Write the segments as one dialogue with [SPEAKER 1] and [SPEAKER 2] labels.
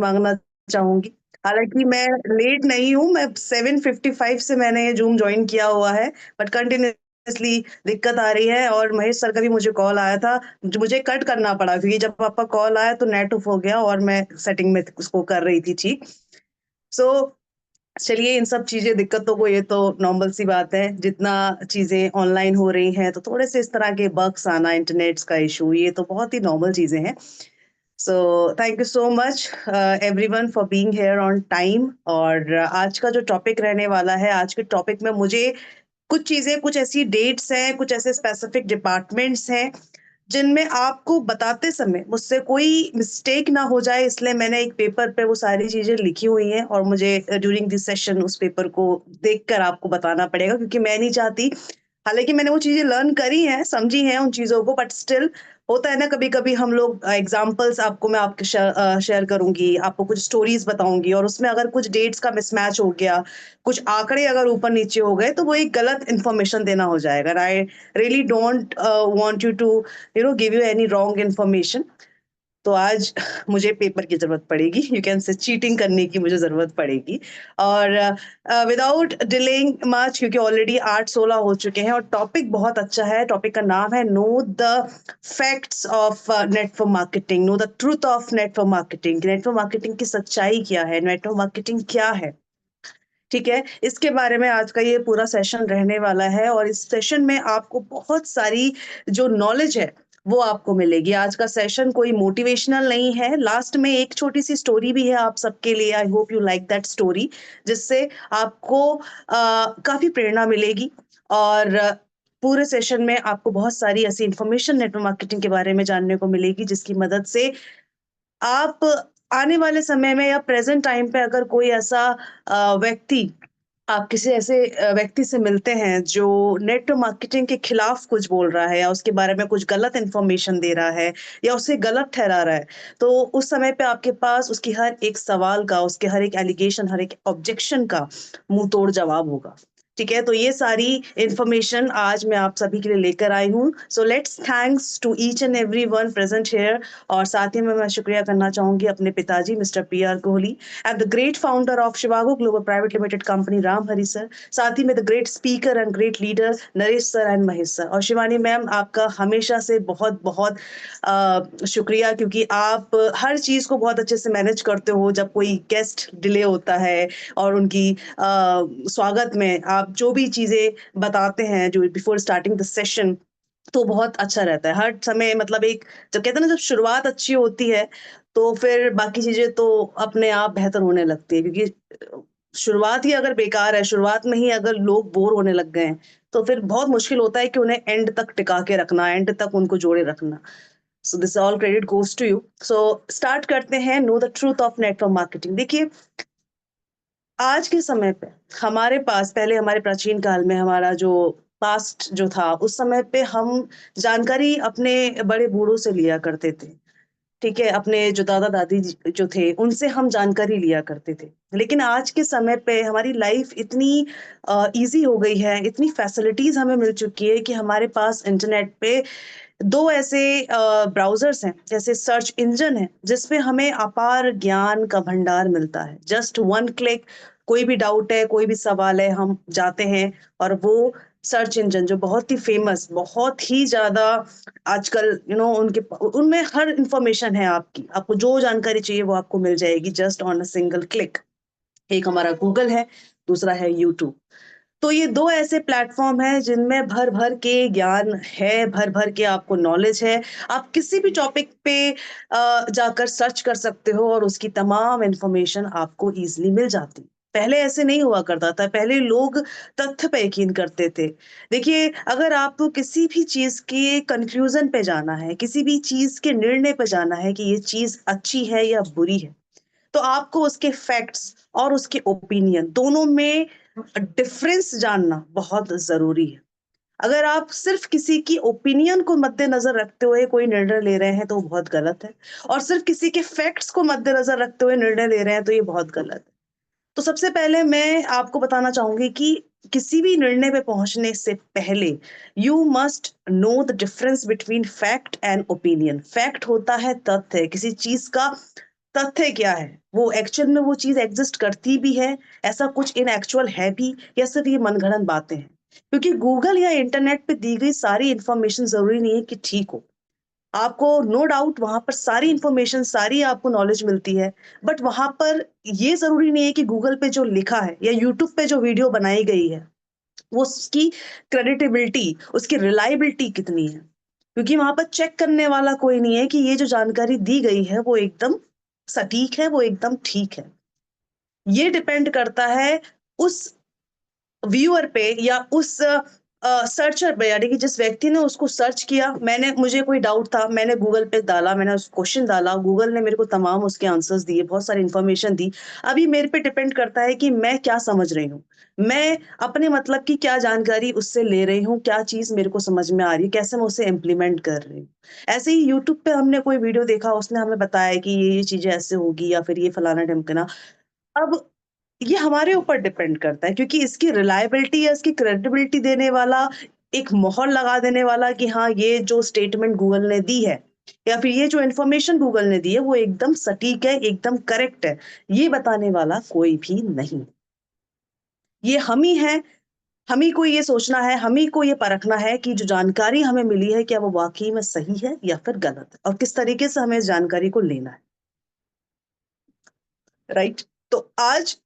[SPEAKER 1] मांगना चाहूंगी। हालांकि मैं लेट नहीं हूँ, मैं 7:55 से मैंने ये जूम ज्वाइन किया हुआ है, बट कंटिन्यूअसली दिक्कत आ रही है। और महेश सर का भी मुझे कॉल आया था, जो मुझे कट करना पड़ा क्योंकि जब आपका कॉल आया तो नेट ऑफ हो गया और मैं सेटिंग में उसको कर रही थी ठीक। सो चलिए, इन सब चीजें दिक्कतों को, ये तो नॉर्मल सी बात है। जितना चीजें ऑनलाइन हो रही हैं तो थोड़े से इस तरह के बग्स आना, इंटरनेट्स का इशू, ये तो बहुत ही नॉर्मल चीजें हैं। सो thank you so much everyone for being here on time. और आज का जो टॉपिक रहने वाला है, आज के टॉपिक में मुझे कुछ चीजें, कुछ ऐसी डेट्स हैं, कुछ ऐसे स्पेसिफिक डिपार्टमेंट्स हैं जिनमें आपको बताते समय मुझसे कोई मिस्टेक ना हो जाए, इसलिए मैंने एक पेपर पे वो सारी चीजें लिखी हुई हैं और मुझे ड्यूरिंग दिस सेशन उस पेपर को देखकर आपको बताना पड़ेगा, क्योंकि मैं नहीं चाहती। हालांकि मैंने वो चीजें लर्न करी हैं, समझी हैं उन चीजों को, बट स्टिल होता है ना, कभी कभी हम लोग एग्जाम्पल्स आपको मैं आपके शेयर करूंगी, आपको कुछ स्टोरीज बताऊंगी और उसमें अगर कुछ डेट्स का मिसमैच हो गया, कुछ आंकड़े अगर ऊपर नीचे हो गए, तो वो एक गलत इन्फॉर्मेशन देना हो जाएगा। I really don't want you to give you any wrong information. तो आज मुझे पेपर की ज़रूरत पड़ेगी, यू कैन से चीटिंग करने की मुझे ज़रूरत पड़ेगी। और विदाउट डिलेइंग मच, क्योंकि ऑलरेडी 8:16 हो चुके हैं और टॉपिक बहुत अच्छा है। टॉपिक का नाम है know the facts of network marketing, no the truth of network marketing. Network marketing की सच्चाई क्या है, नेटवर्क मार्केटिंग क्या है, ठीक है। इसके बारे में आज का ये पूरा सेशन रहने वाला है और इस सेशन में आपको बहुत सारी जो नॉलेज है वो आपको मिलेगी। आज का सेशन कोई मोटिवेशनल नहीं है, लास्ट में एक छोटी सी स्टोरी भी है आप सबके लिए। I hope you like that story, जिससे आपको काफी प्रेरणा मिलेगी। और पूरे सेशन में आपको बहुत सारी ऐसी इंफॉर्मेशन नेटवर्क मार्केटिंग के बारे में जानने को मिलेगी, जिसकी मदद से आप आने वाले समय में या प्रेजेंट टाइम पे अगर कोई ऐसा व्यक्ति, आप किसी ऐसे व्यक्ति से मिलते हैं जो नेटवर्क मार्केटिंग के खिलाफ कुछ बोल रहा है या उसके बारे में कुछ गलत इन्फॉर्मेशन दे रहा है या उसे गलत ठहरा रहा है, तो उस समय पे आपके पास उसकी हर एक सवाल का, उसके हर एक एलिगेशन, हर एक ऑब्जेक्शन का मुंह तोड़ जवाब होगा। ठीक है, तो ये सारी इंफॉर्मेशन आज मैं आप सभी के लिए लेकर आई हूँ। So let's thanks to each and every one present here. और साथ ही में मैं शुक्रिया करना चाहूंगी अपने पिताजी mister PR Kohli and the great founder of Shivago global private limited company Ram Hari sir. साथ ही में the great speaker and great leader Naresh sir and Mahesh sir. और शिवानी मैम, आपका हमेशा से बहुत बहुत शुक्रिया, क्योंकि आप हर चीज को बहुत अच्छे से मैनेज करते हो। जब कोई गेस्ट डिले होता है और उनकी स्वागत में आप जो भी चीजें बताते हैं जो बिफोर स्टार्टिंग द सेशन, तो बहुत अच्छा रहता है हर समय। मतलब एक, जब कहते हैं ना, जब शुरुआत अच्छी होती है तो फिर बाकी चीजें तो अपने आप बेहतर होने लगती है, क्योंकि शुरुआत ही अगर बेकार है, शुरुआत में ही अगर लोग बोर होने लग गए हैं, तो फिर बहुत मुश्किल होता है कि उन्हें एंड तक टिका के रखना, एंड तक उनको जोड़े रखना। So this all credit goes to you. So start करते हैं, know the truth of network marketing. देखिए, आज के समय पे हमारे पास, पहले हमारे प्राचीन काल में, हमारा जो पास्ट जो था, उस समय पे हम जानकारी अपने बड़े बूढ़ों से लिया करते थे। ठीक है, अपने जो दादा दादी जो थे उनसे हम जानकारी लिया करते थे। लेकिन आज के समय पे हमारी लाइफ इतनी इजी हो गई है, इतनी फैसिलिटीज हमें मिल चुकी है कि हमारे पास इंटरनेट पे दो ऐसे ब्राउजर्स हैं, जैसे सर्च इंजन है, जिसपे हमें अपार ज्ञान का भंडार मिलता है। जस्ट वन क्लिक, कोई भी डाउट है, कोई भी सवाल है, हम जाते हैं और वो सर्च इंजन जो बहुत ही फेमस, बहुत ही ज्यादा आजकल उनके उनमें हर इंफॉर्मेशन है आपकी, आपको जो जानकारी चाहिए वो आपको मिल जाएगी just on a single click. एक हमारा गूगल है, दूसरा है यूट्यूब। तो ये दो ऐसे प्लेटफॉर्म हैं जिनमें भर भर के ज्ञान है, भर भर के आपको नॉलेज है। आप किसी भी टॉपिक पे जाकर सर्च कर सकते हो और उसकी तमाम इंफॉर्मेशन आपको इजीली मिल जाती। पहले ऐसे नहीं हुआ करता था, पहले लोग तथ्य पे यकीन करते थे। देखिए, अगर आपको किसी भी चीज के कंक्लूजन पे जाना है, किसी भी चीज के निर्णय पे जाना है कि ये चीज अच्छी है या बुरी है, तो आपको उसके फैक्ट्स और उसके ओपिनियन दोनों में डिफरेंस जानना बहुत ज़रूरी है। अगर आप सिर्फ़ किसी की ओपिनियन को मद्देनज़र रखते हुए कोई निर्णय ले रहे हैं, तो वो बहुत गलत है, और सिर्फ़ किसी के फैक्ट्स को मद्देनज़र रखते हुए निर्णय ले रहे हैं, तो ये बहुत गलत है। तो सबसे पहले मैं आपको बताना चाहूँगी कि किसी भी निर्णय पे पहुँचने से पहले you must know the difference between fact and opinion. Fact होता है तथ्य, किसी चीज़ का तथ्य क्या है, वो एक्चुअल में वो चीज़ एग्ज़िस्ट करती भी है, ऐसा कुछ इन एक्चुअल है भी, या सिर्फ़ ये मनगढ़ंत बातें हैं? क्योंकि गूगल या इंटरनेट पे दी गई सारी इन्फॉर्मेशन ज़रूरी नहीं है कि ठीक हो। आपको नो डाउट वहाँ पर सारी इन्फॉर्मेशन, सारी आपको नॉलेज मिलती है, बट वहाँ पर ये ज़रूरी नहीं है कि गूगल पे जो लिखा है या यूट्यूब पे जो वीडियो बनाई गई है, वो उसकी क्रेडिटेबिलिटी, उसकी रिलायबिलिटी कितनी है? क्योंकि वहाँ पर चेक करने वाला कोई नहीं है कि ये जो जानकारी दी गई है, वो एकदम सटीक है, वो एकदम ठीक है। ये डिपेंड करता है उस व्यूअर पे या उस सर्चर पे, यानी कि जिस व्यक्ति ने उसको सर्च किया, मुझे कोई डाउट था, मैंने गूगल पे डाला, मैंने उस क्वेश्चन डाला, गूगल ने मेरे को तमाम उसके आंसर्स दिए, बहुत सारी इन्फॉर्मेशन दी। अब ये मेरे पे डिपेंड करता है कि मैं क्या समझ रही हूँ। मैं अपने मतलब की क्या जानकारी उससे ले रही हूँ, क्या चीज़ मेरे को समझ में आ रही है, कैसे मैं उसे इम्प्लीमेंट कर रही हूँ। ऐसे ही यूट्यूब पे हमने कोई वीडियो देखा, उसने हमें बताया कि ये चीज़ें ऐसे होगी या फिर ये फलाना-ढिमकाना। अब ये हमारे ऊपर डिपेंड करता है, क्योंकि इसकी रिलायबिलिटी या इसकी क्रेडिबिलिटी देने वाला, एक मोहर लगा देने वाला कि हाँ, ये जो स्टेटमेंट गूगल ने दी है या फिर ये जो इन्फॉर्मेशन गूगल ने दी है, वो एकदम सटीक है, एकदम करेक्ट है, ये बताने वाला कोई भी नहीं। ये हम ही हैं, हम ही को ये सोचना है, हम ही को ये परखना है कि जो जानकारी हमें मिली है, क्या वो वाक़ई में सही है या फिर गलत है, और किस तरीके से हमें इस जानकारी को लेना है, राइट? तो आज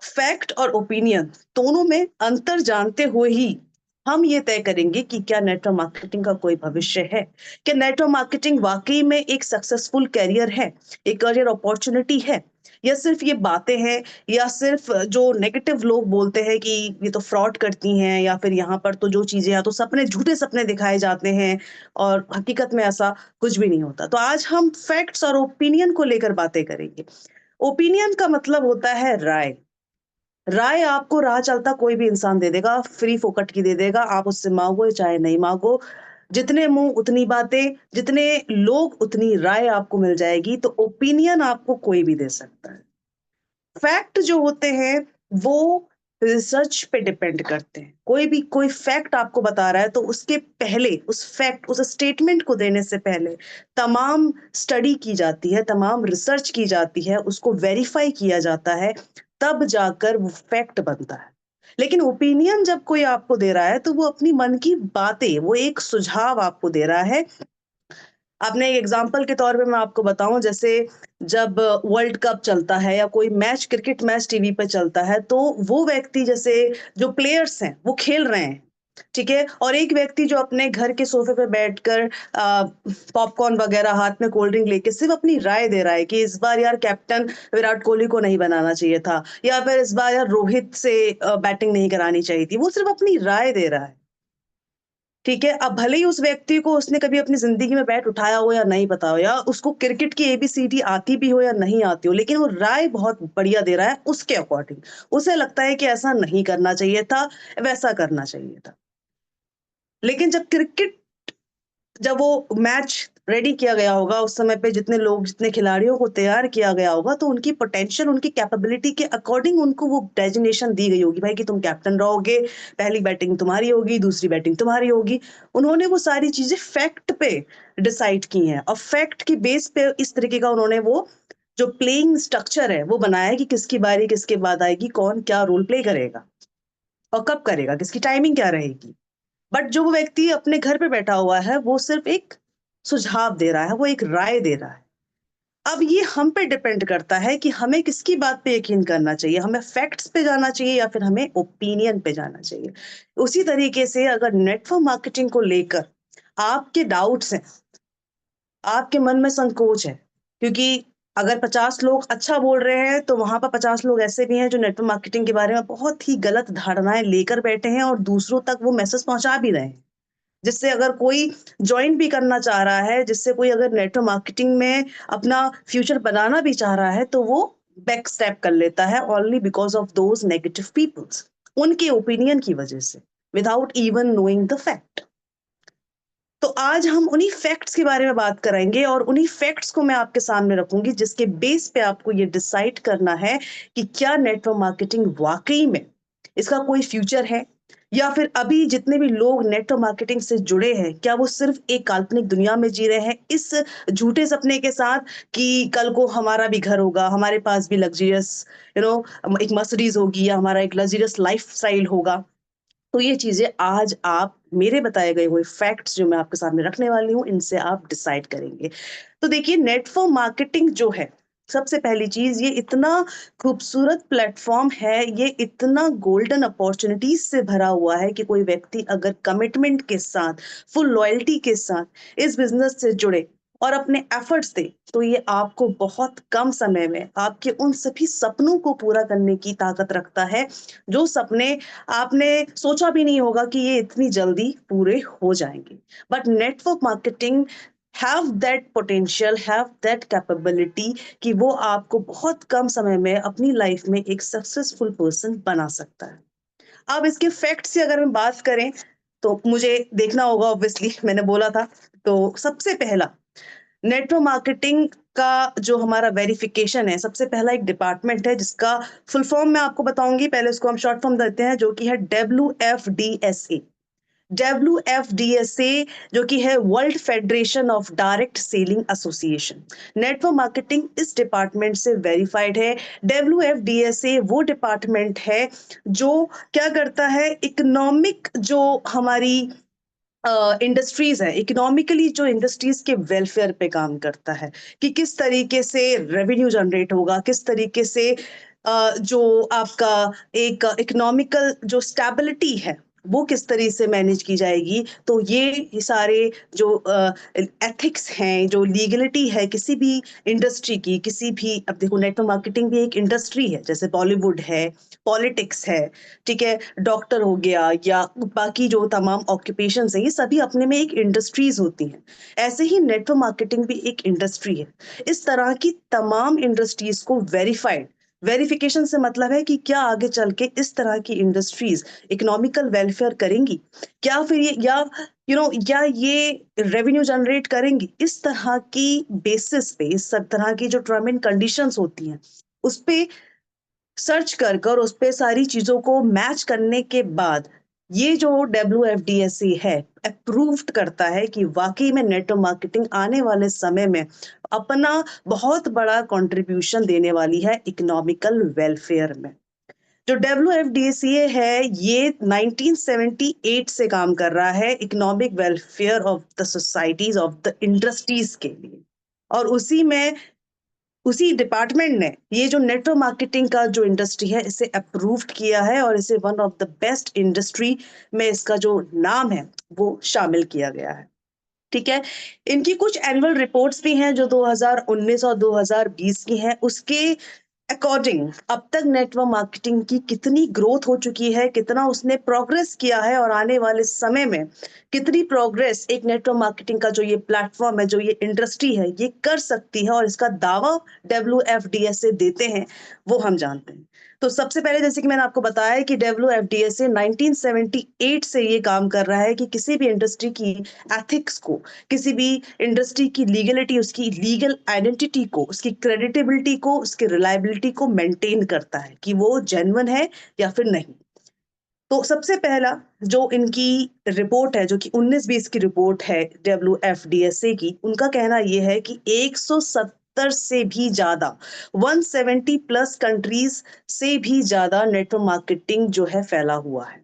[SPEAKER 1] फैक्ट और ओपिनियन दोनों में अंतर जानते हुए ही हम ये तय करेंगे कि क्या नेटवर्क मार्केटिंग का कोई भविष्य है, क्या नेटवर्क मार्केटिंग वाकई में एक सक्सेसफुल करियर है, एक करियर अपॉर्चुनिटी है, या सिर्फ ये बातें हैं, या सिर्फ जो नेगेटिव लोग बोलते हैं कि ये तो फ्रॉड करती हैं, या फिर यहाँ पर तो जो चीजें या तो सपने, झूठे सपने दिखाए जाते हैं, और हकीकत में ऐसा कुछ भी नहीं होता। तो आज हम फैक्ट्स और ओपिनियन को लेकर बातें करेंगे। ओपिनियन का मतलब होता है राय। राय आपको राह चलता कोई भी इंसान दे देगा, फ्री फोकट की दे देगा, आप उससे माँगो चाहे नहीं माँगो। जितने मुँह उतनी बातें, जितने लोग उतनी राय आपको मिल जाएगी, तो ओपिनियन आपको कोई भी दे सकता है। फैक्ट जो होते हैं, वो रिसर्च पे डिपेंड करते हैं। कोई फैक्ट आपको बता रहा है, तो उसके पहले उस फैक्ट, उस स्टेटमेंट को देने से पहले तमाम स्टडी की जाती है, तमाम रिसर्च की जाती है, उसको वेरीफाई किया जाता है, तब जाकर वो फैक्ट बनता है। लेकिन ओपिनियन जब कोई आपको दे रहा है, तो वो अपनी मन की बातें, वो एक सुझाव आपको दे रहा है। आपने एक एग्जांपल के तौर पे मैं आपको बताऊँ, जैसे जब वर्ल्ड कप चलता है या कोई मैच, क्रिकेट मैच टीवी पे चलता है, तो वो व्यक्ति, जैसे जो प्लेयर्स हैं, वो खेल रहे हैं, ठीक है? और एक व्यक्ति जो अपने घर के सोफ़े पे बैठकर पॉपकॉर्न वगैरह हाथ में कोल्ड ड्रिंक लेके सिर्फ़ अपनी राय दे रहा है कि इस बार यार कैप्टन विराट कोहली को नहीं बनाना चाहिए था, या फिर इस बार यार रोहित से बैटिंग नहीं करानी चाहिए थी। वो सिर्फ़ अपनी राय दे रहा है। ठीक है, अब भले ही उस व्यक्ति को, उसने कभी अपनी ज़िंदगी में बैट उठाया हो या नहीं पता हो, या उसको क्रिकेट की एबीसीडी आती भी हो या नहीं आती हो, लेकिन वो राय बहुत बढ़िया दे रहा है उसके अकॉर्डिंग। उसे लगता है कि ऐसा नहीं करना चाहिए था, वैसा करना चाहिए था। लेकिन जब वो मैच रेडी किया गया होगा, उस समय पे जितने लोग, जितने खिलाड़ियों को तैयार किया गया होगा, तो उनकी पोटेंशियल, उनकी कैपेबिलिटी के अकॉर्डिंग उनको वो डेजिग्नेशन दी गई होगी, भाई कि तुम कैप्टन रहोगे, पहली बैटिंग तुम्हारी होगी, दूसरी बैटिंग तुम्हारी होगी। उन्होंने वो सारी चीज़ें फैक्ट पे डिसाइड की हैं, और फैक्ट की बेस पे इस तरीके का उन्होंने वो जो प्लेइंग स्ट्रक्चर है, वो बनाया है कि किसकी बारी किसके बाद आएगी, कौन क्या रोल प्ले करेगा और कब करेगा, किसकी टाइमिंग क्या रहेगी। बट जो वो व्यक्ति अपने घर पे बैठा हुआ है, वो सिर्फ़ एक सुझाव दे रहा है, वो एक राय दे रहा है। अब ये हम पे डिपेंड करता है कि हमें किसकी बात पे यकीन करना चाहिए, हमें फैक्ट्स पे जाना चाहिए या फिर हमें ओपिनियन पे जाना चाहिए। उसी तरीके से अगर नेटवर्क मार्केटिंग को लेकर आपके डाउट्स हैं, आपके मन में संकोच है, क्योंकि अगर 50 लोग अच्छा बोल रहे हैं, तो वहाँ पर 50 लोग ऐसे भी हैं जो नेटवर्क मार्केटिंग के बारे में बहुत ही गलत धारणाएँ लेकर बैठे हैं और दूसरों तक वो मैसेज पहुँचा भी रहे हैं। जिससे अगर कोई जॉइन भी करना चाह रहा है, जिससे कोई अगर नेटवर्क मार्केटिंग में अपना फ्यूचर बनाना भी चाह रहा है, तो वो बैक स्टेप कर लेता है only because of those negative peoples, उनके ओपिनियन की वजह से, without even knowing the fact. तो आज हम उन्हीं फैक्ट्स के बारे में बात कराएँगे, और उन्हीं फैक्ट्स को मैं आपके सामने रखूँगी, जिसके बेस पे आपको ये डिसाइड करना है कि क्या नेटवर्क मार्केटिंग वाक़ई में इसका कोई फ्यूचर है? या फिर अभी जितने भी लोग नेटवर्क मार्केटिंग से जुड़े हैं, क्या वो सिर्फ एक काल्पनिक दुनिया में जी रहे हैं इस झूठे सपने के साथ कि कल को हमारा भी घर होगा, हमारे पास भी लग्जरियस एक मर्सिडीज होगी या हमारा एक लग्जरियस लाइफस्टाइल होगा। तो ये चीज़ें आज आप मेरे बताए गए हुए फैक्ट्स जो मैं आपके सामने रखने वाली हूँ, इनसे आप डिसाइड करेंगे। तो देखिए, नेटवर्क मार्केटिंग जो है, सबसे पहली चीज़, ये इतना खूबसूरत प्लेटफ़ॉर्म है, ये इतना गोल्डन अपॉर्च्युनिटीज़ से भरा हुआ है कि कोई व्यक्ति अगर कमिटमेंट के साथ, फुल लॉयल्टी के साथ इस बिज़नेस से जुड़े और अपने एफर्ट्स दे, तो ये आपको बहुत कम समय में आपके उन सभी सपनों को पूरा करने की ताकत रखता है, जो सपने आपने सोचा भी नहीं होगा कि ये इतनी जल्दी पूरे हो जाएँगे। But network marketing have that potential, have that capability कि वो आपको बहुत कम समय में अपनी लाइफ में एक सक्सेसफुल पर्सन बना सकता है। अब इसके फैक्ट्स की अगर हम बात करें, तो मुझे देखना होगा ऑब्वियसली मैंने बोला था। तो सबसे पहला, नेटवर्क मार्केटिंग का जो हमारा वेरिफिकेशन है, सबसे पहला एक डिपार्टमेंट है जिसका फुल फॉर्म मैं आपको बताऊँगी, पहले उसको हम शॉर्ट फॉर्म देते हैं, जो कि है WFDSA। WFDSA जो कि है world federation of direct selling association. Network marketing इस डिपार्टमेंट से वेरीफाइड है। WFDSA वो डिपार्टमेंट है जो क्या करता है, इकोनॉमिक जो हमारी इंडस्ट्रीज है, इकोनॉमिकली जो इंडस्ट्रीज के वेलफेयर पे काम करता है कि किस तरीके से रेवेन्यू जनरेट होगा, किस तरीके से जो आपका एक इकोनॉमिकल जो स्टेबिलिटी है वो किस तरीके से मैनेज की जाएगी। तो ये सारे जो एथिक्स हैं, जो लीगलिटी है किसी भी इंडस्ट्री की, किसी भी, अब देखो नेटवर्क मार्केटिंग भी एक इंडस्ट्री है, जैसे बॉलीवुड है, पॉलिटिक्स है, ठीक है, डॉक्टर हो गया या बाकी जो तमाम ऑक्यूपेशंस हैं, ये सभी अपने में एक इंडस्ट्रीज होती हैं। ऐसे ही नेटवर्क मार्केटिंग भी एक इंडस्ट्री है। इस तरह की तमाम इंडस्ट्रीज को वेरीफाइड, वेरिफिकेशन से मतलब है कि क्या आगे चल के इस तरह की इंडस्ट्रीज इकोनॉमिकल वेलफेयर करेंगी, क्या फिर ये या या ये रेवेन्यू जनरेट करेंगी, इस तरह की बेसिस पे, इस सब तरह की जो टर्म एंड कंडीशंस होती हैं उस पे सर्च कर कर उस पे सारी चीज़ों को मैच करने के बाद ये जो WFDSA है अप्रूव्ड करता है कि वाकई में नेटवर्क मार्केटिंग आने वाले समय में अपना बहुत बड़ा कंट्रीब्यूशन देने वाली है इकोनॉमिकल वेलफेयर में। जो WFDCA है ये 1978 से काम कर रहा है economic welfare of the societies of the industries के लिए, और उसी में उसी डिपार्टमेंट ने ये जो नेटवर्क मार्केटिंग का जो इंडस्ट्री है इसे अप्रूव्ड किया है और इसे one of the best industry में इसका जो नाम है वो शामिल किया गया है। ठीक है। इनकी कुछ एनुअल रिपोर्ट्स भी हैं जो 2019 और 2020 की हैं, उसके अकॉर्डिंग अब तक नेटवर्क मार्केटिंग की कितनी ग्रोथ हो चुकी है, कितना उसने प्रोग्रेस किया है और आने वाले समय में कितनी प्रोग्रेस एक नेटवर्क मार्केटिंग का जो ये प्लेटफॉर्म है, जो ये इंडस्ट्री है, ये कर सकती है, और इसका दावा WFDSA देते हैं, वो हम जानते हैं। तो सबसे पहले जैसे कि मैंने आपको बताया कि WFDSA 1978 से ये काम कर रहा है कि किसी भी इंडस्ट्री की एथिक्स को, किसी भी इंडस्ट्री की लीगलिटी, उसकी लीगल आइडेंटिटी को, उसकी क्रेडिटेबिलिटी को, उसकी रिलायबिलिटी को मेंटेन करता है कि वो जेन्युइन है या फिर नहीं। तो सबसे पहला जो इनकी रिपोर्ट है, जो कि 19-20 की रिपोर्ट है WFDSA की, उनका कहना ये है कि 170 से भी ज्यादा, 170 प्लस कंट्रीज से भी ज्यादा नेटवर्क मार्केटिंग जो है फैला हुआ है।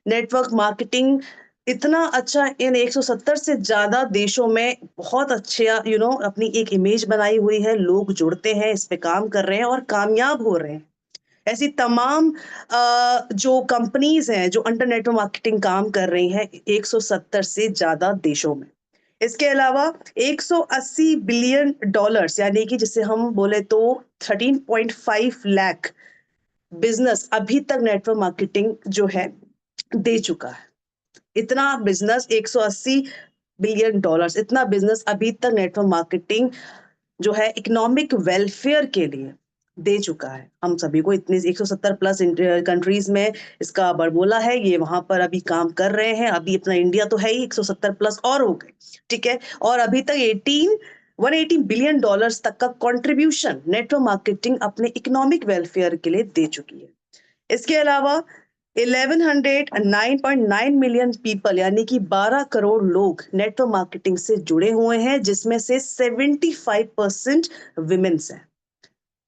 [SPEAKER 1] नेटवर्क मार्केटिंग इतना अच्छा इन 170 से ज़्यादा देशों में बहुत अच्छा अपनी एक इमेज बनाई हुई है, लोग जुड़ते हैं, इस पे काम कर रहे हैं और कामयाब हो रहे हैं। ऐसी तमाम जो कंपनीज़ हैं, जो अंडर नेटवर्क मार्केटिंग काम कर रही हैं 170 से ज़्यादा देशों में। इसके अलावा 180 बिलियन डॉलर्स, यानी कि जिसे हम बोले तो 13.5 लाख बिज़नेस अभी तक नेटवर्क मार्केटिंग जो है दे चुका है। इतना बिजनेस, 180 बिलियन डॉलर्स, इतना बिजनेस अभी तक नेटवर्क मार्केटिंग जो है इकोनॉमिक वेलफेयर के लिए दे चुका है हम सभी को। इतने 170 प्लस कंट्रीज में इसका बड़बोला है, ये वहां पर अभी काम कर रहे हैं। अभी अपना इंडिया तो है ही 170 प्लस और हो गए, ठीक है, और अभी तक 180 बिलियन डॉलर्स तक का कंट्रीब्यूशन नेटवर्क मार्केटिंग अपने इकोनॉमिक वेलफेयर के लिए दे चुकी है। इसके अलावा 1109.9 मिलियन पीपल यानी कि 12 करोड़ लोग नेटवर्क मार्केटिंग से जुड़े हुए हैं, जिसमें से 75% विमेन्स हैं।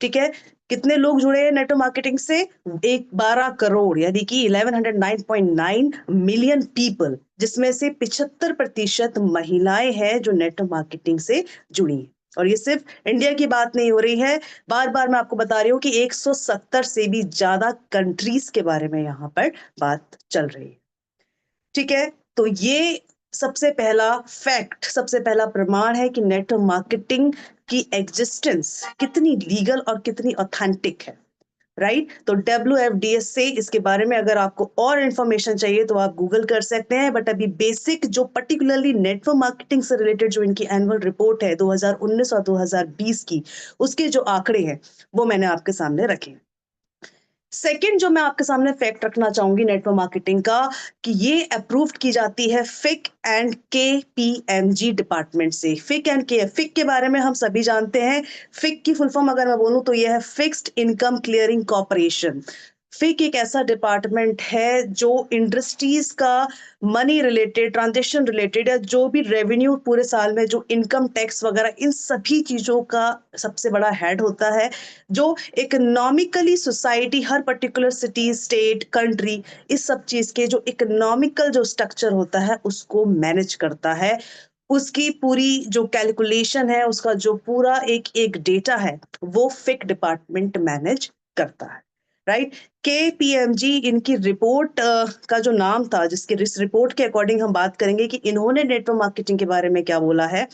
[SPEAKER 1] ठीक है, कितने लोग जुड़े हैं नेटवर्क मार्केटिंग से? एक 12 करोड़ यानी कि 1109.9 मिलियन पीपल, जिसमें से 75% महिलाएं हैं जो नेटवर्क मार्केटिंग से जुड़ी हैं। और ये सिर्फ इंडिया की बात नहीं हो रही है, बार बार मैं आपको बता रही हूँ कि 170 से भी ज्यादा कंट्रीज के बारे में यहाँ पर बात चल रही है। ठीक है, तो ये सबसे पहला फैक्ट, सबसे पहला प्रमाण है कि नेटवर्क मार्केटिंग की एग्जिस्टेंस कितनी लीगल और कितनी ऑथेंटिक है। राइट, तो WFDS से इसके बारे में अगर आपको और इंफॉर्मेशन चाहिए तो आप गूगल कर सकते हैं, बट अभी बेसिक जो पर्टिकुलरली नेटवर्क मार्केटिंग से रिलेटेड जो इनकी एनुअल रिपोर्ट है 2019 और 2020 की, उसके जो आंकड़े हैं वो मैंने आपके सामने रखे। सेकंड जो मैं आपके सामने फैक्ट रखना चाहूंगी नेटवर्क मार्केटिंग का, कि ये अप्रूव्ड की जाती है फिक एंड KPMG डिपार्टमेंट से। फिक के बारे में हम सभी जानते हैं। फिक की फुल फॉर्म अगर मैं बोलूं तो ये है फिक्स्ड इनकम क्लियरिंग कॉर्पोरेशन। फिक एक ऐसा डिपार्टमेंट है जो इंडस्ट्रीज का मनी रिलेटेड, ट्रांजेक्शन रिलेटेड, या जो भी रेवेन्यू पूरे साल में जो इनकम टैक्स वगैरह इन सभी चीजों का सबसे बड़ा हेड होता है, जो इकोनॉमिकली सोसाइटी, हर पर्टिकुलर सिटी, स्टेट, कंट्री, इस सब चीज के जो इकोनॉमिकल जो स्ट्रक्चर होता है उसको मैनेज करता है। उसकी पूरी जो कैलकुलेशन है, उसका जो पूरा एक एक डेटा है, वो फिक डिपार्टमेंट मैनेज करता है। राइट, KPMG इनकी रिपोर्ट का जो नाम था, जिसके इस रिपोर्ट के अकॉर्डिंग हम बात करेंगे कि इन्होंने नेटवर्क मार्केटिंग के बारे में क्या बोला है।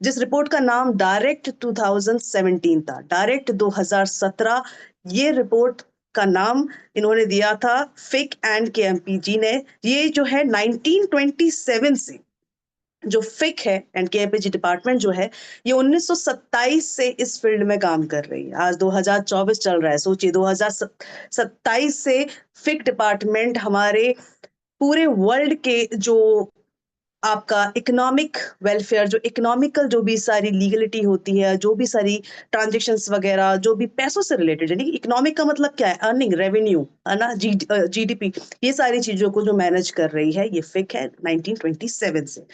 [SPEAKER 1] जिस रिपोर्ट का नाम डायरेक्ट 2017 था, डायरेक्ट 2017, ये रिपोर्ट का नाम इन्होंने दिया था फिक एंड KPMG ने। ये जो है 1927 से जो फिक है एंड KPMG डिपार्टमेंट जो है, ये 1927 से इस फील्ड में काम कर रही है। आज 2024 चल रहा है, सोचिए 2027 से फिक डिपार्टमेंट हमारे पूरे वर्ल्ड के जो आपका इकोनॉमिक वेलफेयर, जो इकोनॉमिकल जो भी सारी लीगलिटी होती है, जो भी सारी ट्रांजेक्शन्स वगैरह, जो भी पैसों से रिलेटेड, यानी इकोनॉमिक का मतलब क्या है? अर्निंग, रेवेन्यू, है ना, GDP, ये सारी चीजों को जो मैनेज कर रही है, ये फिक है 1927 से।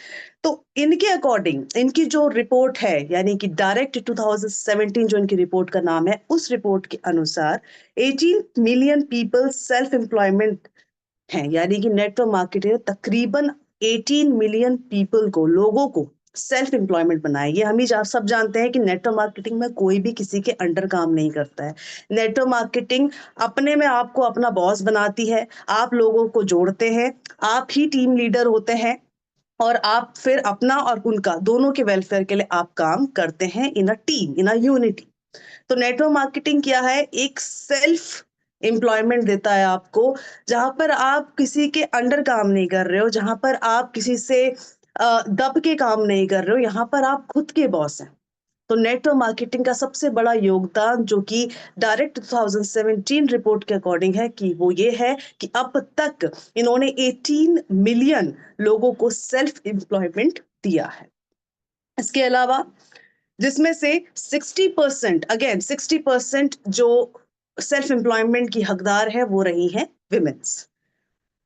[SPEAKER 1] तो इनके अकॉर्डिंग इनकी जो रिपोर्ट है, यानी कि डायरेक्ट 2017 जो इनकी रिपोर्ट का नाम है, उस रिपोर्ट के अनुसार 18 मिलियन पीपल सेल्फ एम्प्लॉयमेंट हैं, यानी कि नेटवर्क मार्केटर तकरीबन 18 मिलियन पीपल को, लोगों को सेल्फ एम्प्लॉयमेंट बनाए। ये हम ही सब जानते हैं कि नेटवर्क मार्केटिंग में कोई भी किसी के अंडर काम नहीं करता है। नेटवर्क मार्केटिंग अपने में आपको अपना बॉस बनाती है, आप लोगों को जोड़ते हैं, आप ही टीम लीडर होते हैं, और आप फिर अपना और उनका दोनों के वेलफेयर के लिए आप काम करते हैं in a team, in a unity. तो नेटवर्क मार्केटिंग क्या है? एक सेल्फ एम्प्लॉयमेंट देता है आपको, जहां पर आप किसी के अंडर काम नहीं कर रहे हो, जहां पर आप किसी से दब के काम नहीं कर रहे हो, यहाँ पर आप खुद के बॉस हैं। तो नेटवर्क मार्केटिंग का सबसे बड़ा योगदान जो कि डायरेक्ट 2017 रिपोर्ट के अकॉर्डिंग है, कि वो ये है कि अब तक इन्होंने 18 मिलियन लोगों को सेल्फ एम्प्लॉयमेंट दिया है। इसके अलावा जिसमें से 60%, अगेन 60% जो सेल्फ एम्प्लॉयमेंट की हकदार है वो रही है विमेन्स।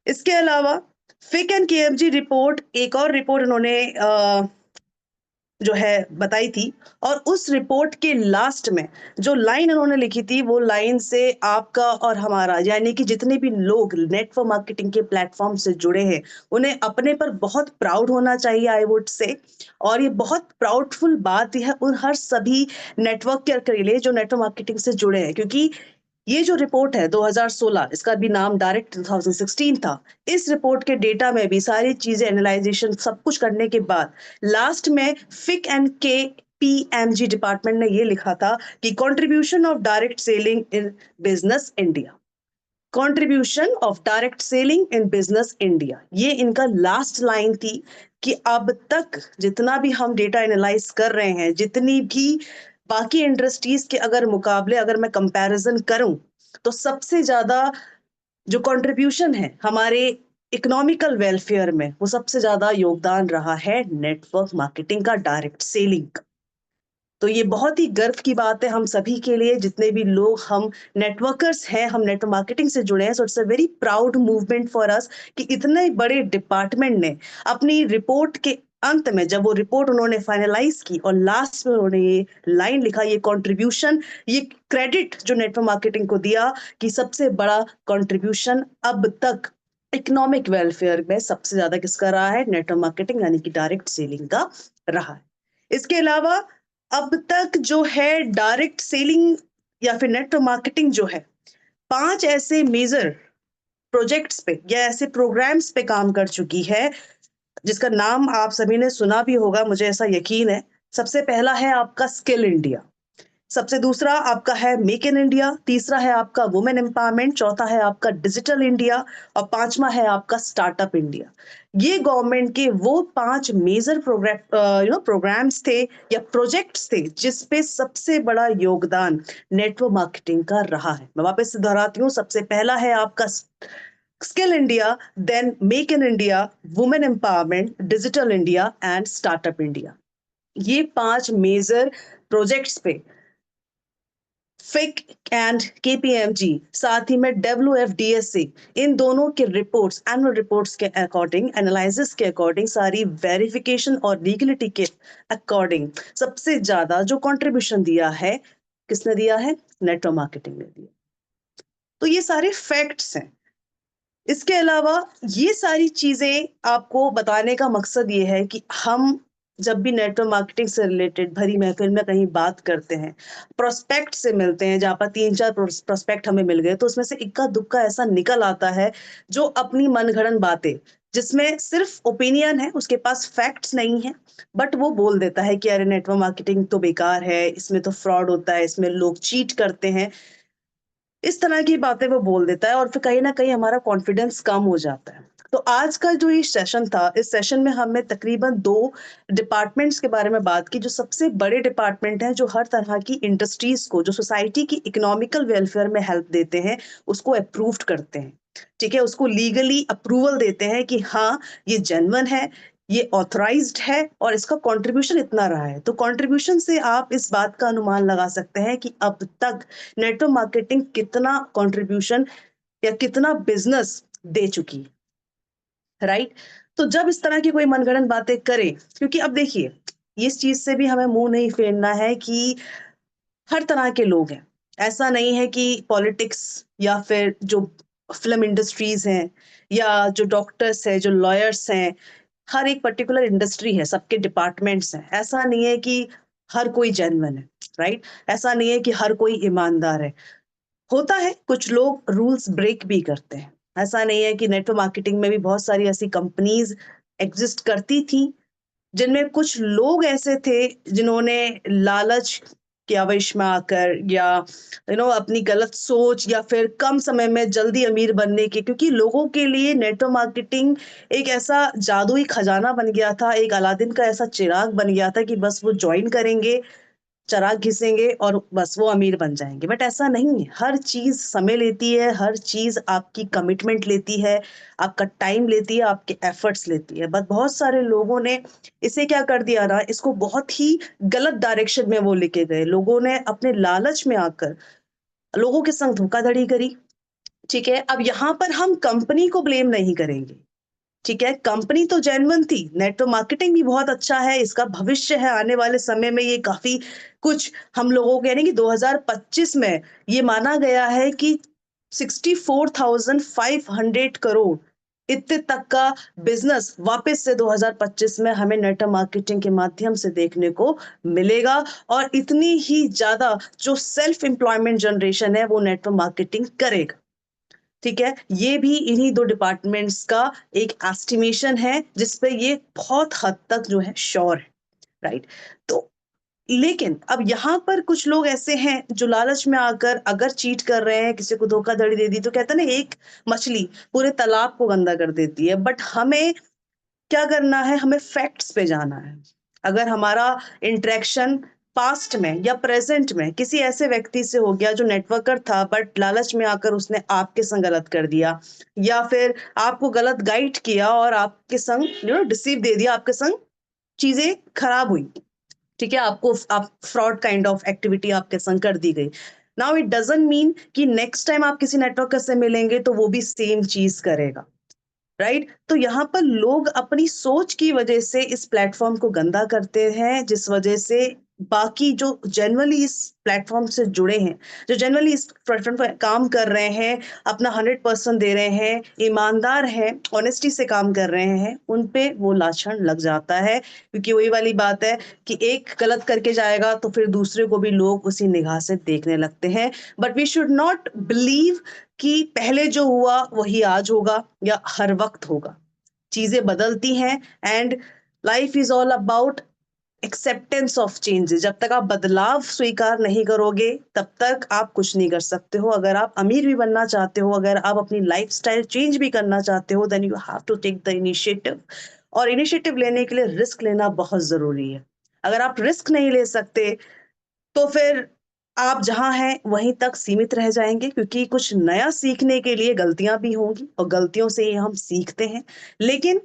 [SPEAKER 1] इसके अलावा फिक एंड KPMG रिपोर्ट, एक और रिपोर्ट उन्होंने जो है बताई थी, और उस रिपोर्ट के लास्ट में जो लाइन उन्होंने लिखी थी, वो लाइन से आपका और हमारा, यानी कि जितने भी लोग नेटवर्क मार्केटिंग के प्लेटफॉर्म से जुड़े हैं, उन्हें अपने पर बहुत प्राउड होना चाहिए, आई वुड से। और ये बहुत प्राउडफुल बात है उन हर सभी नेटवर्क के लिए जो नेटवर्क मार्केटिंग से जुड़े हैं, क्योंकि ये जो रिपोर्ट है 2016, इसका भी नाम डायरेक्ट 2016 था। इस रिपोर्ट के डेटा में भी सारी चीजें एनालाइजेशन सब कुछ करने के बाद लास्ट में फिक एंड KPMG डिपार्टमेंट ने ये लिखा था कि contribution of direct selling in business India, contribution of direct selling in business India, ये इनका लास्ट लाइन थी। कि अब तक जितना भी हम डेटा एनालाइज कर रहे हैं, जितनी भी बाकी इंडस्ट्रीज के अगर मुकाबले अगर मैं कंपैरिजन करूं, तो सबसे ज्यादा जो कंट्रीब्यूशन है हमारे इकोनॉमिकल वेलफेयर में, वो सबसे ज्यादा योगदान रहा है नेटवर्क मार्केटिंग का, डायरेक्ट सेलिंग का। तो ये बहुत ही गर्व की बात है हम सभी के लिए, जितने भी लोग हम नेटवर्कर्स हैं, हम नेटवर्क मार्केटिंग से जुड़े हैं। So it's a very proud movement for us कि इतने बड़े डिपार्टमेंट ने अपनी रिपोर्ट के अंत में, जब वो रिपोर्ट उन्होंने फाइनलाइज की और लास्ट में उन्होंने ये लाइन लिखा, ये कंट्रीब्यूशन, ये क्रेडिट जो नेटवर्क मार्केटिंग को दिया कि सबसे बड़ा कंट्रीब्यूशन अब तक इकोनॉमिक वेलफेयर में सबसे ज्यादा किसका रहा है? नेटवर्क मार्केटिंग यानी कि डायरेक्ट सेलिंग का रहा है। इसके अलावा अब तक जो है डायरेक्ट सेलिंग या फिर नेटवर्क मार्केटिंग जो है, 5 ऐसे मेजर प्रोजेक्ट्स पे या ऐसे प्रोग्राम्स पे काम कर चुकी है, जिसका नाम आप सभी ने सुना भी होगा, मुझे ऐसा यकीन है। सबसे पहला है आपका स्किल इंडिया, सबसे दूसरा आपका है मेक इन इंडिया, तीसरा है आपका वुमेन एम्पावरमेंट, चौथा है आपका डिजिटल इंडिया और पांचवा है आपका स्टार्टअप इंडिया। ये गवर्नमेंट के वो 5 मेजर प्रोग्राम्स थे या प्रोजेक्ट्स थे जिसपे सबसे बड़ा योगदान नेटवर्क मार्केटिंग का रहा है। मैं वापस से दोहराती हूँ, सबसे पहला है आपका skill India, then make in India, women empowerment, digital India and startup India. ये 5 मेजर प्रोजेक्ट्स पे फिक एंड केपीएमजी, साथ ही में डब्ल्यूएफडीएससी, इन दोनों के रिपोर्ट्स, एनुअल रिपोर्ट्स के अकॉर्डिंग, एनालिसिस के अकॉर्डिंग, सारी वेरिफिकेशन और लीगलिटी के अकॉर्डिंग सबसे ज्यादा जो कंट्रीब्यूशन दिया है, किसने दिया है? नेटवर्क मार्केटिंग ने दिया। तो ये सारे फैक्ट्स हैं। इसके अलावा ये सारी चीजें आपको बताने का मकसद ये है कि हम जब भी नेटवर्क मार्केटिंग से रिलेटेड भरी महफिल में कहीं बात करते हैं, प्रोस्पेक्ट से मिलते हैं, जहां पर 3-4 प्रोस्पेक्ट हमें मिल गए, तो उसमें से इक्का दुक्का ऐसा निकल आता है जो अपनी मनगढ़ंत बातें, जिसमें सिर्फ ओपिनियन है, उसके पास फैक्ट्स नहीं है, बट वो बोल देता है कि अरे नेटवर्क मार्केटिंग तो बेकार है, इसमें तो फ्रॉड होता है, इसमें लोग चीट करते हैं। इस तरह की बातें वो बोल देता है और फिर कहीं न कहीं हमारा कॉन्फिडेंस कम हो जाता है। तो आज का जो ये सेशन था, इस सेशन में हमने तकरीबन 2 डिपार्टमेंट्स के बारे में बात की, जो सबसे बड़े डिपार्टमेंट हैं, जो हर तरह की इंडस्ट्रीज़ को, जो सोसाइटी की इकोनॉमिकल वेलफेयर में हेल्प देते हैं, उसको अप्रूव्ड करते हैं। ठीक है? उसको लीगली अप्रूवल देते हैं कि हाँ, ये जेन्युइन है, ये ऑथराइज्ड है और इसका कंट्रीब्यूशन इतना रहा है। तो कंट्रीब्यूशन से आप इस बात का अनुमान लगा सकते हैं कि अब तक नेटवर्क मार्केटिंग कितना कंट्रीब्यूशन या कितना बिजनेस दे चुकी है, राइट? तो जब इस तरह की कोई मनगढ़ंत बातें करे, क्योंकि अब देखिए, इस चीज से भी हमें मुंह नहीं फेरना है कि हर तरह के लोग हैं। ऐसा नहीं है कि पॉलिटिक्स या फिर जो फिल्म इंडस्ट्रीज हैं या जो डॉक्टर्स हैं, जो लॉयर्स हैं, हर एक पर्टिकुलर इंडस्ट्री है, सबके डिपार्टमेंट्स हैं। ऐसा नहीं है कि हर कोई जेन्युइन है, राइट? ऐसा नहीं है कि हर कोई ईमानदार है। होता है कुछ लोग रूल्स ब्रेक भी करते हैं। ऐसा नहीं है कि नेटवर्क मार्केटिंग में भी बहुत सारी ऐसी कंपनीज एग्जिस्ट करती थी, जिनमें कुछ लोग ऐसे थे जिन्होंने लालच के आवेश में आकर या अपनी गलत सोच या फिर कम समय में जल्दी अमीर बनने के, क्योंकि लोगों के लिए नेटवर्क मार्केटिंग एक ऐसा जादुई खजाना बन गया था, एक अलादीन का ऐसा चिराग बन गया था कि बस वो ज्वाइन करेंगे, चिराग घिसेंगे और बस वो अमीर बन जाएँगे। बट ऐसा नहीं है, हर चीज़ समय लेती है, हर चीज़ आपकी कमिटमेंट लेती है, आपका टाइम लेती है, आपके एफर्ट्स लेती है। बट बहुत सारे लोगों ने इसे क्या कर दिया ना, इसको बहुत ही गलत डायरेक्शन में वो लेके गए। लोगों ने अपने लालच में आकर लोगों के संग धोखाधड़ी करी, ठीक है? अब यहाँ पर हम कंपनी को ब्लेम नहीं करेंगे। ठीक है, कंपनी तो जेन्युइन थी, नेटवर्क मार्केटिंग भी बहुत अच्छा है, इसका भविष्य है, आने वाले समय में ये काफ़ी कुछ हम लोगों के, यानी कि 2025 में ये माना गया है कि 64,500 करोड़ इतने तक का बिज़नेस वापस से 2025 में हमें नेटवर्क मार्केटिंग के माध्यम से देखने को मिलेगा और इतनी ही ज़्यादा जो सेल्फ एम्प्लॉयमेंट जनरेशन है, वो नेटवर्क मार्केटिंग करेगा। ठीक है? ये भी इन्हीं 2 डिपार्टमेंट्स का एक एस्टिमेशन है, जिस पे ये बहुत हद तक जो है श्योर है, राइट? तो लेकिन अब यहाँ पर कुछ लोग ऐसे हैं जो लालच में आकर अगर चीट कर रहे हैं, किसी को धोखाधड़ी दे दी, तो कहते हैं ना, एक मछली पूरे तालाब को गंदा कर देती है। बट हमें क्या करना है? हमें फैक्ट्स पे जाना है। अगर हमारा इंटरेक्शन पास्ट में या प्रेजेंट में किसी ऐसे व्यक्ति से हो गया जो नेटवर्कर था, बट लालच में आकर उसने आपके संग गलत कर दिया या फिर आपको गलत गाइड किया और आपके संग डिसीव दे दिया, आपके संग चीजें खराब हुई, ठीक है, आपको आप फ्रॉड काइंड ऑफ एक्टिविटी आपके संग कर दी गई। नाउ इट डज़न्ट मीन कि नेक्स्ट टाइम आप किसी नेटवर्कर से मिलेंगे तो वो भी सेम चीज़ करेगा। राइट? तो यहाँ पर लोग अपनी सोच की वजह से इस प्लेटफ़ॉर्म को गंदा करते हैं, जिस वजह से बाकी जो जेन्युइनली इस प्लेटफ़ॉर्म से जुड़े हैं, जो जेन्युइनली इस प्लेटफ़ॉर्म पे काम कर रहे हैं, अपना 100% दे रहे हैं, ईमानदार हैं, ऑनेस्टी से काम कर रहे हैं, उन पे वो लाछन लग जाता है। क्योंकि वही वाली बात है कि एक गलत करके जाएगा तो फिर दूसरे को भी लोग उसी निगाह से देखने लगते हैं। But we should not believe कि पहले जो हुआ वही आज होगा या हर वक्त होगा। चीजें बदलती हैं and life is all about acceptance of changes. जब तक आप बदलाव स्वीकार नहीं करोगे तब तक आप कुछ नहीं कर सकते हो। अगर आप अमीर भी बनना चाहते हो, अगर आप अपनी लाइफस्टाइल चेंज भी करना चाहते हो, then you have to take the initiative. और इनिशिएटिव लेने के लिए रिस्क लेना बहुत जरूरी है। अगर आप रिस्क नहीं ले सकते तो फिर आप जहाँ हैं वहीं तक सीमित रह जाएँगे, क्योंकि कुछ नया सीखने के लिए गलतियाँ भी होंगी और गलतियों से ही हम सीखते हैं। लेकिन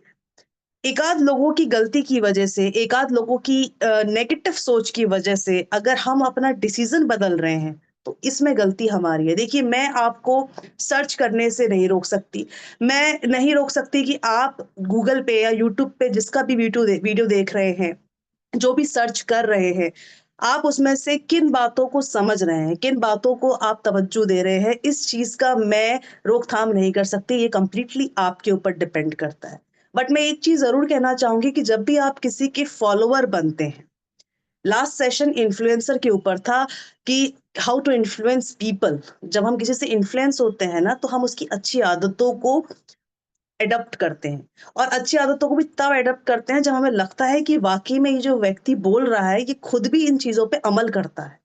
[SPEAKER 1] एकाध लोगों की गलती की वजह से, एकाध लोगों की नेगेटिव सोच की वजह से अगर हम अपना डिसीज़न बदल रहे हैं, तो इसमें गलती हमारी है। देखिए, मैं आपको सर्च करने से नहीं रोक सकती। मैं नहीं रोक सकती कि आप गूगल पे या यूट्यूब पे जिसका भी वीडियो देख रहे हैं, जो भी सर्च कर रहे हैं, आप उसमें से किन बातों को समझ रहे हैं, किन बातों को आप तवज्जो दे रहे हैं, इस चीज़ का मैं रोकथाम नहीं कर सकती, ये कंप्लीटली आपके ऊपर डिपेंड करता है। बट मैं एक चीज़ ज़रूर कहना चाहूँगी कि जब भी आप किसी के फॉलोवर बनते हैं, लास्ट सेशन इन्फ्लुएंसर के ऊपर था कि हाउ टू इन्फ्लुएंस पीपल। जब हम किसी से इन्फ्लुएंस होते हैं ना, तो हम उसकी अच्छी आदतों को एडॉप्ट करते हैं और अच्छी आदतों को भी तब एडॉप्ट करते हैं जब हमें लगता है कि वाक़ई में ये जो व्यक्ति बोल रहा है, ये खुद भी इन चीज़ों पे अमल करता है।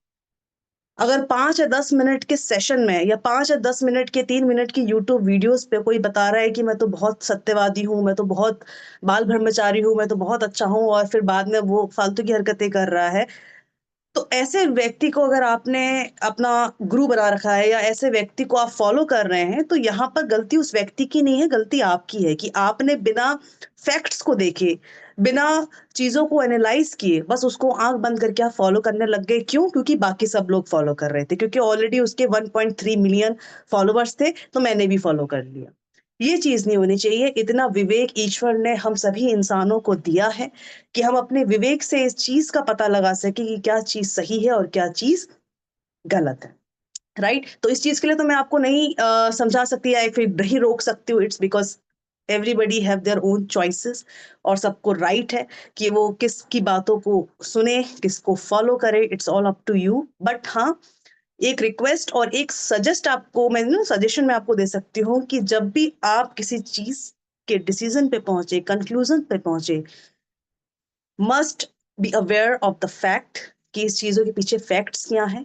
[SPEAKER 1] अगर 5 या 10 मिनट के सेशन में या 5 या 10 मिनट के 3 मिनट की यूट्यूब वीडियोज़ पे कोई बता रहा है कि मैं तो बहुत सत्यवादी हूँ, मैं तो बहुत बाल ब्रह्मचारी हूँ, मैं तो बहुत अच्छा हूँ, और फिर बाद में वो फालतू की हरकतें कर रहा है, तो ऐसे व्यक्ति को अगर आपने अपना गुरु बना रखा है या ऐसे व्यक्ति को आप फॉलो कर रहे हैं, तो यहाँ पर गलती उस व्यक्ति की नहीं है, गलती आपकी है कि आपने बिना फैक्ट्स को देखे, बिना चीज़ों को एनालाइज़ किए, बस उसको आँख बंद करके आप फॉलो करने लग गए। क्यों? क्योंकि बाकी सब लोग फॉलो कर रहे थे, क्योंकि ऑलरेडी उसके 1.3 मिलियन फॉलोवर्स थे, तो मैंने भी फॉलो कर लिया। ये चीज़ नहीं होनी चाहिए। इतना विवेक ईश्वर ने हम सभी इंसानों को दिया है कि हम अपने विवेक से इस चीज़ का पता लगा सकें कि क्या चीज़ सही है और क्या चीज़ गलत है, राइट? तो इस चीज़ के लिए तो मैं आपको नहीं समझा सकती या फिर नहीं रोक सकती हूँ। It's because everybody have their own choices और सबको राइट है कि वो किसकी बातों को सुने, किसको फॉलो करे, it's all up to you. But हाँ, एक रिक्वेस्ट और एक सजेशन मैं आपको दे सकती हूँ कि जब भी आप किसी चीज़ के डिसीज़न पे पहुँचे, कन्क्लूज़न पे पहुँचे, must be aware of the fact कि इस चीज़ों के पीछे फैक्ट्स क्या हैं।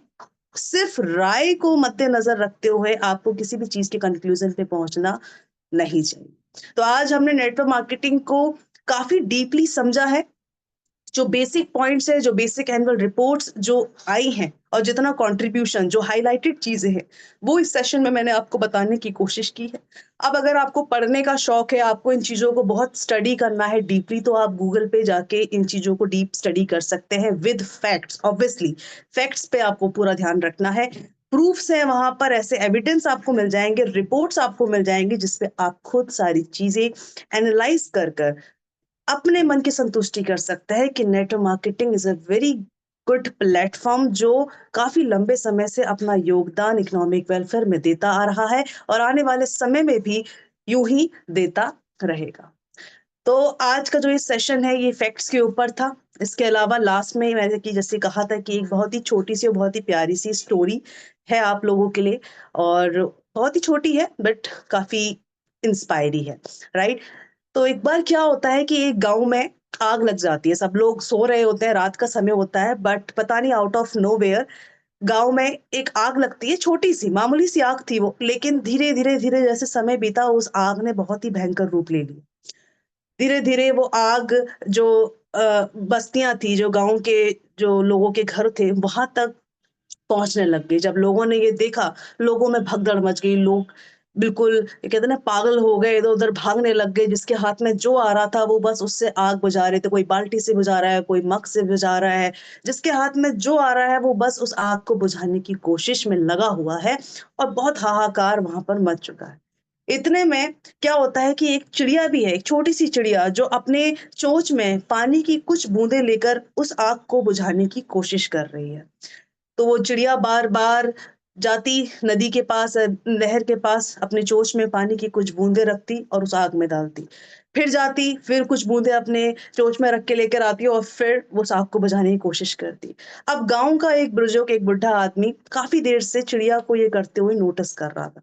[SPEAKER 1] सिर्फ़ राय को मद्देनज़र रखते हुए आपको किसी भी चीज़ के कन्क्लूज़न पे पहुँचना नहीं चाहिए। तो आज हमने नेटवर्क मार्केटिंग को काफ़ी डीपली समझा है। जो बेसिक पॉइंट्स हैं, जो बेसिक एनुअल रिपोर्ट्स जो आई हैं और जितना कंट्रीब्यूशन, जो हाइलाइटेड चीज़ें हैं, वो इस सेशन में मैंने आपको बताने की कोशिश की है। अब अगर आपको पढ़ने का शौक है, आपको इन चीज़ों को बहुत स्टडी करना है डीपली, तो आप गूगल पे जाके इन चीज़ों को डीप स्टडी कर सकते हैं विद फैक्ट्स। ऑब्वियसली फैक्ट्स पे आपको पूरा ध्यान रखना है। प्रूफ्स हैं वहाँ पर, ऐसे एविडेंस आपको मिल जाएँगे, रिपोर्ट्स आपको मिल जाएँगी, जिस पे आप खुद सारी चीज़ें एनालाइज़ कर अपने मन की संतुष्टि कर सकते हैं कि network marketing is a very good platform जो काफ़ी लंबे समय से अपना योगदान इकोनॉमिक वेलफेयर में देता आ रहा है और आने वाले समय में भी यूँ ही देता रहेगा। तो आज का जो ये सेशन है, ये फैक्ट्स के ऊपर था। इसके अलावा लास्ट में मैंने कि जैसे कहा था कि एक बहुत ही छोटी-सी और बहुत ही प्यारी-सी स्टोरी है आप लोगों के लिए, और बहुत ही छोटी है बट काफ़ी इंस्पायरी है, राइट? तो एक बार क्या होता है कि एक गाँव में आग लग जाती है। सब लोग सो रहे होते हैं, रात का समय होता है, बट पता नहीं आउट ऑफ नोवेयर गाँव में एक आग लगती है, छोटी-सी, मामूली-सी आग थी वो, लेकिन धीरे-धीरे जैसे समय बीता, उस आग ने बहुत ही भयंकर रूप ले लिया। धीरे-धीरे वो आग जो बस्तियाँ थी, जो गाँव के जो लोगों के घर थे, वहाँ तक पहुँचने लग गई। जब लोगों ने ये देखा, लोगों में भगदड़ मच गई, लोग बिल्कुल ये कहते हैं ना पागल हो गए, इधर-उधर भागने लग गए, जिसके हाथ में जो आ रहा था वो बस उससे आग बुझा रहे थे। कोई बाल्टी से बुझा रहा है, कोई मग से बुझा रहा है, जिसके हाथ में जो आ रहा है वो बस उस आग को बुझाने की कोशिश में लगा हुआ है और बहुत हाहाकार वहाँ पर मच चुका है। इतने में क्या होता है कि एक चिड़िया भी है, एक छोटी-सी चिड़िया जो अपने चोंच में पानी की कुछ बूँदें लेकर उस आग को बुझाने की कोशिश कर रही है। तो वो चिड़िया बार-बार जाती नदी के पास, नहर के पास, अपनी चोंच में पानी की कुछ बूँदें रखती और उस आग में डालती। फिर जाती, फिर कुछ बूँदें अपने चोंच में रख के लेकर आती और फिर वो उस आग को बुझाने की कोशिश करती। अब गाँव का एक बुजुर्ग, एक बुड्ढा आदमी काफ़ी देर से चिड़िया को ये करते हुए नोटिस कर रहा था।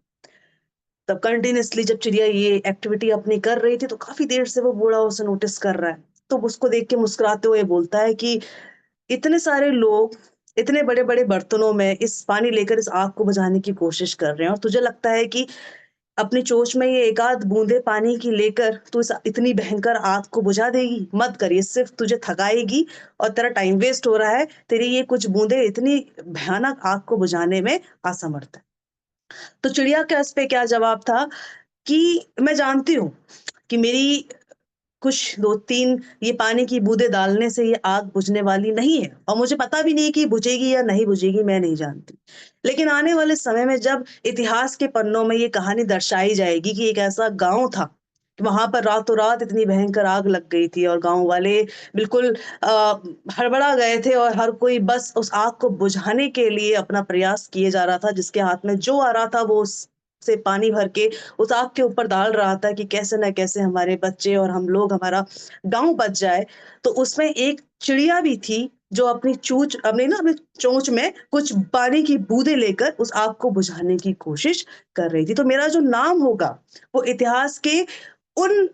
[SPEAKER 1] तब कंटीन्यूअसली जब चिड़िया ये एक्टिविटी अपनी कर रही थी, तो काफ़ी देर से वो बूढ़ा उसे नोटिस कर रहा है। तो उसको देख के मुस्कुराते हुए बोलता है कि इतने सारे लोग इतने बड़े-बड़े बर्तनों में इस पानी लेकर इस आग को बुझाने की कोशिश कर रहे हैं और तुझे लगता है कि अपनी चोंच में ये एक आध बूँदें पानी की लेकर तू इस इतनी भयंकर आग को बुझा देगी? मत कर, ये सिर्फ़ तुझे थकाएगी और तेरा टाइम वेस्ट हो रहा है। तेरी ये कुछ बूँदें इतनी भयानक आग को बुझाने में असमर्थ है। तो चिड़िया का इस पे क्या जवाब था कि मैं जानती हूँ कि मेरी कुछ 2-3 ये पानी की बूँदें डालने से ये आग बुझने वाली नहीं है और मुझे पता भी नहीं कि बुझेगी या नहीं बुझेगी, मैं नहीं जानती। लेकिन आने वाले समय में जब इतिहास के पन्नों में ये कहानी दर्शाई जाएगी कि एक ऐसा गाँव था, वहाँ पर रातों-रात इतनी भयंकर आग लग गई थी और गाँव वाले बिल्कुल हड़बड़ा गए थे और हर कोई बस उस आग को बुझाने के लिए अपना प्रयास किए जा रहा था, जिसके हाथ में जो आ रहा था वो उससे पानी भर के उस आग के ऊपर डाल रहा था कि कैसे न कैसे हमारे बच्चे और हम लोग, हमारा गाँव बच जाए। तो उसमें एक चिड़िया भी थी जो अपनी चोंच में कुछ पानी की बूँदें लेकर उस आग को बुझाने की कोशिश कर रही थी। तो मेरा जो नाम होगा वो इतिहास के उन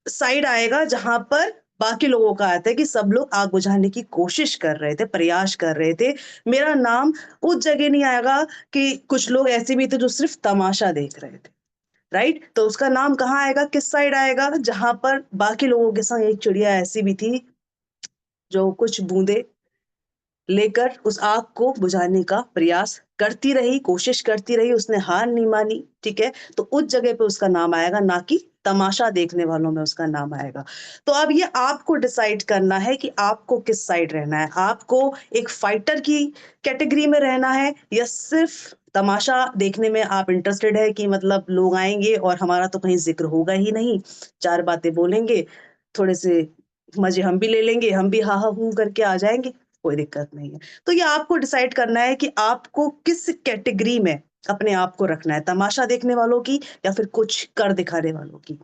[SPEAKER 1] साइड आएगा जहाँ पर बाकी लोगों का आता है कि सब लोग आग बुझाने की कोशिश कर रहे थे, प्रयास कर रहे थे। मेरा नाम उस जगह नहीं आएगा कि कुछ लोग ऐसे भी थे जो सिर्फ़ तमाशा देख रहे थे। राइट? तो उसका नाम कहाँ आएगा, किस साइड आएगा? जहाँ पर बाकी लोगों के संग एक चिड़िया ऐसी भी थी, जो कुछ बूँदें लेकर उस आग को बुझाने का प्रयास करती रही, कोशिश करती रही, उसने हार नहीं मानी, ठीक है? तो उस जगह पे उसका नाम आएगा, ना कि तमाशा देखने वालों में उसका नाम आएगा। तो अब ये आपको डिसाइड करना है कि आपको किस साइड रहना है। आपको एक फाइटर की कैटेगरी में रहना है या सिर्फ़ तमाशा देखने में आप इंटरेस्टेड है कि मतलब लोग आएँगे और हमारा तो कहीं ज़िक्र होगा ही नहीं, 4 बातें बोलेंगे, थोड़े से मज़े हम भी ले लेंगे, हम भी हा, हा, हूँ करके आ जाएँगे, कोई दिक्कत नहीं है। तो ये आपको डिसाइड करना है कि आपको किस कैटेगरी में अपने आप को रखना है, तमाशा देखने वालों की या फिर कुछ कर दिखाने वालों की।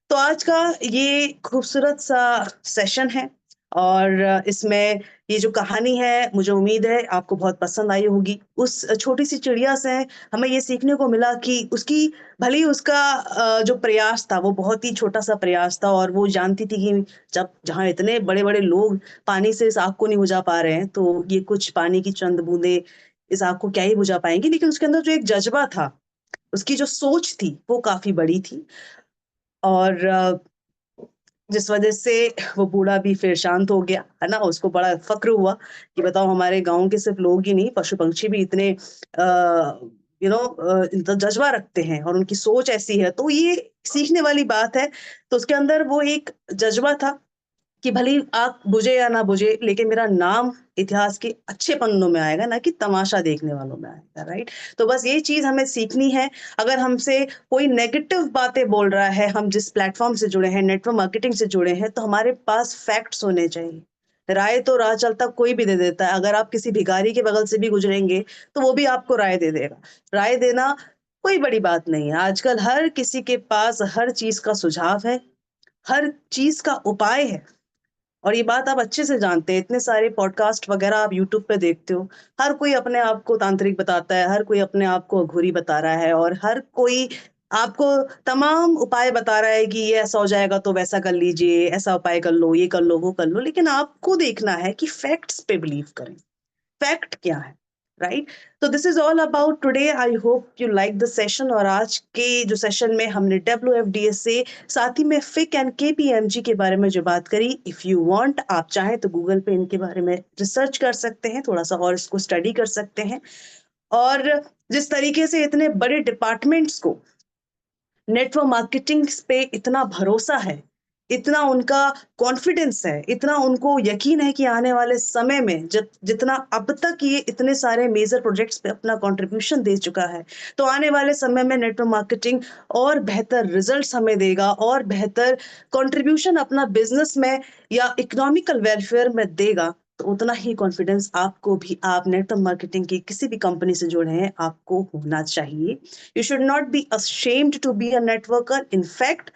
[SPEAKER 1] तो आज का ये खूबसूरत सा सेशन है और इसमें ये जो कहानी है मुझे उम्मीद है आपको बहुत पसंद आई होगी। उस छोटी-सी चिड़िया से हमें ये सीखने को मिला कि उसकी भले ही उसका जो प्रयास था वो बहुत ही छोटा-सा प्रयास था और वो जानती थी कि जब जहाँ इतने बड़े-बड़े लोग पानी से इस आग को नहीं बुझा पा रहे हैं, तो ये कुछ पानी की चंद बूँदें इस आग को क्या ही बुझा पाएँगी। लेकिन उसके अंदर जो एक जज़्बा था, उसकी जो सोच थी, वो काफ़ी बड़ी थी और जिस वजह से वो बूढ़ा भी फिर शांत हो गया, है ना? उसको बड़ा फ़क्र हुआ कि बताओ हमारे गाँव के सिर्फ़ लोग ही नहीं, पशु-पंछी भी इतने इतना जज़्बा रखते हैं और उनकी सोच ऐसी है, तो ये सीखने वाली बात है। तो उसके अंदर वो एक जज़्बा था कि भले ही आग बुझे या ना बुझे, लेकिन मेरा नाम इतिहास के अच्छे पन्नों में आएगा, ना कि तमाशा देखने वालों में आएगा, राइट? तो बस ये चीज़ हमें सीखनी है। अगर हमसे कोई नेगेटिव बातें बोल रहा है, हम जिस प्लेटफ़ॉर्म से जुड़े हैं, नेटवर्क मार्केटिंग से जुड़े हैं, तो हमारे पास फैक्ट्स होने चाहिए। राय तो राह चलता कोई भी दे देता है। अगर आप किसी भिखारी के बगल से भी गुज़रेंगे, तो वो भी आपको राय दे देगा। राय देना कोई बड़ी बात नहीं है। आजकल हर किसी के पास हर चीज़ का सुझाव है, हर चीज़ का उपाय है। और ये बात आप अच्छे से जानते हैं, इतने सारे पॉडकास्ट वगैरह आप यूट्यूब पे देखते हो। हर कोई अपने आप को तांत्रिक बताता है, हर कोई अपने आप को अघोरी बता रहा है और हर कोई आपको तमाम उपाय बता रहा है कि ये ऐसा हो जाएगा तो वैसा कर लीजिए, ऐसा उपाय कर लो, ये कर लो, वो कर लो। लेकिन आपको देखना है कि फैक्ट्स पे बिलीव करें। फैक्ट क्या है, राइट? तो this is all about today. I hope you like the session. और आज के जो सेशन में हमने WFDS से साथ ही में फिक एंड KPMG के बारे में जो बात करी, इफ यू वांट, आप चाहें तो गूगल पे इनके बारे में रिसर्च कर सकते हैं, थोड़ा सा और इसको स्टडी कर सकते हैं। और जिस तरीके से इतने बड़े डिपार्टमेंट्स को नेटवर्क मार्केटिंग पे इतना भरोसा है, इतना उनका कॉन्फिडेंस है, इतना उनको यकीन है कि आने वाले समय में जितना अब तक ये इतने सारे मेजर प्रोजेक्ट्स पे अपना कंट्रीब्यूशन दे चुका है, तो आने वाले समय में नेटवर्क मार्केटिंग और बेहतर रिजल्ट्स हमें देगा और बेहतर कंट्रीब्यूशन अपना बिजनेस में या इकोनॉमिकल वेलफेयर में देगा। तो उतना ही कॉन्फिडेंस आपको भी, आप नेटवर्क मार्केटिंग की किसी भी कंपनी से जुड़े हैं, आपको होना चाहिए। You should not be ashamed to be a networker. In fact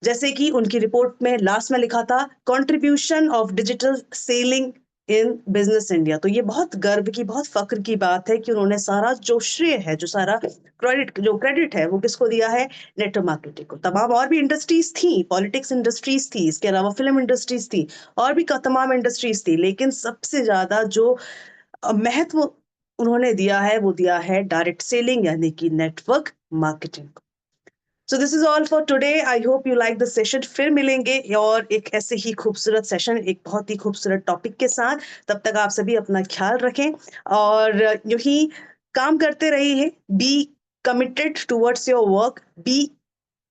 [SPEAKER 1] जैसे कि उनकी रिपोर्ट में लास्ट में लिखा था, contribution of digital selling in business India. तो ये बहुत गर्व की, बहुत फक्र की बात है कि उन्होंने सारा जो श्रेय है, जो सारा क्रेडिट है, वो किसको दिया है? नेटवर्क मार्केटिंग को। तमाम और भी इंडस्ट्रीज थी, पॉलिटिक्स इंडस्ट्रीज थी, इसके अलावा फिल्म इंडस्ट्रीज थी, और भी तमाम इंडस्ट्रीज थी, लेकिन सबसे ज्यादा जो महत्व उन्होंने दिया है, वो दिया है डायरेक्ट सेलिंग यानी कि network marketing. So this is all for today. I hope you like the session. फिर मिलेंगे और एक ऐसे ही खूबसूरत सेशन, एक बहुत ही खूबसूरत टॉपिक के साथ। तब तक आप सभी अपना ख्याल रखें और यूं ही काम करते रहिए। Be committed towards your work, be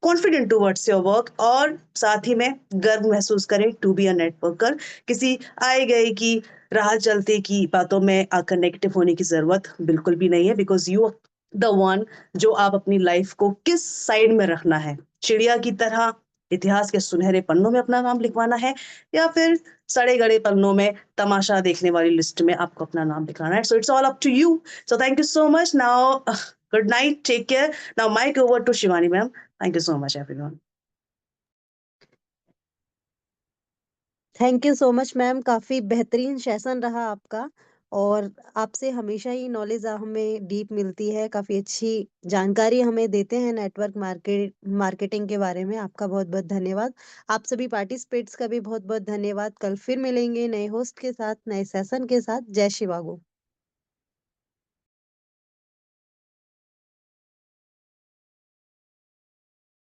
[SPEAKER 1] confident towards your work, और साथ ही में गर्व महसूस करें टू बी अ नेटवर्कर। किसी आए गए की, राह चलते की बातों में आकर नेगेटिव होने की जरूरत बिल्कुल भी नहीं है, बिकॉज यू द वन जो आप अपनी लाइफ को किस साइड में रखना है। चिड़िया की तरह इतिहास के सुनहरे पन्नों में अपना नाम लिखवाना है, या फिर सड़े गड़े पन्नों में तमाशा देखने वाली लिस्ट में आपको अपना नाम लिखवाना है। So it's all up to you. So thank you so much. Now good night, take care. Now mic over to Shivani ma'am. Thank you so much, everyone.
[SPEAKER 2] Thank you so much ma'am, काफ़ी बेहतरीन session रहा आपका। और आपसे हमेशा ही knowledge हमें deep मिलती है, काफ़ी अच्छी जानकारी हमें देते हैं नेटवर्क मार्केटिंग के बारे में। आपका बहुत-बहुत धन्यवाद। आप सभी पार्टिसिपेट्स का भी बहुत-बहुत धन्यवाद। कल फिर मिलेंगे नए होस्ट के साथ, नए सेशन के साथ। जय शिवागो।